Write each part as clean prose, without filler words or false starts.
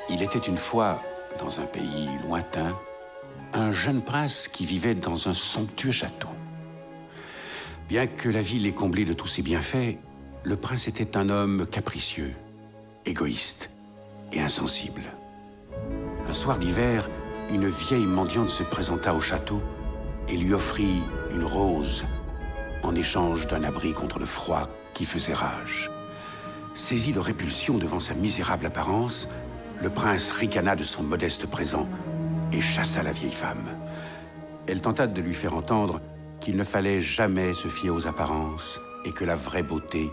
Il était une fois, dans un pays lointain, un jeune prince qui vivait dans un somptueux château. Bien que la ville ait comblé de tous ses bienfaits, le prince était un homme capricieux, égoïste et insensible. Un soir d'hiver, une vieille mendiante se présenta au château et lui offrit une rose en échange d'un abri contre le froid qui faisait rage. Saisi de répulsion devant sa misérable apparence, le prince ricana de son modeste présent et chassa la vieille femme. Elle tenta de lui faire entendre qu'il ne fallait jamais se fier aux apparences et que la vraie beauté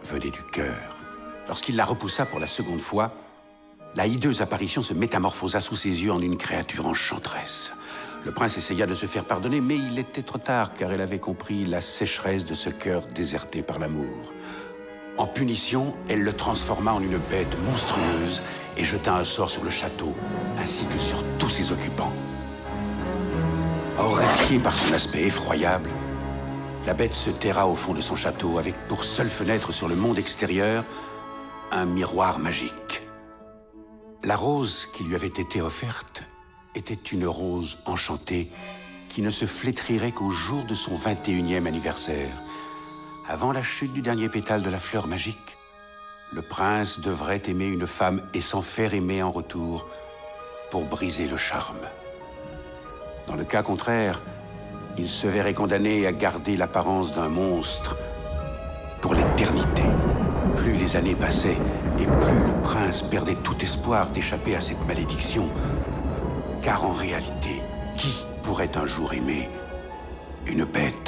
venait du cœur. Lorsqu'il la repoussa pour la seconde fois, la hideuse apparition se métamorphosa sous ses yeux en une créature enchanteresse. Le prince essaya de se faire pardonner, mais il était trop tard, car elle avait compris la sécheresse de ce cœur déserté par l'amour. En punition, elle le transforma en une bête monstrueuse et jeta un sort sur le château, ainsi que sur tous ses occupants. Horrifiée par son aspect effroyable, la bête se terra au fond de son château avec pour seule fenêtre sur le monde extérieur un miroir magique. La rose qui lui avait été offerte était une rose enchantée qui ne se flétrirait qu'au jour de son 21e anniversaire. Avant la chute du dernier pétale de la fleur magique, le prince devrait aimer une femme et s'en faire aimer en retour pour briser le charme. Dans le cas contraire, il se verrait condamné à garder l'apparence d'un monstre pour l'éternité. Plus les années passaient et plus le prince perdait tout espoir d'échapper à cette malédiction. Car en réalité, qui pourrait un jour aimer une bête ?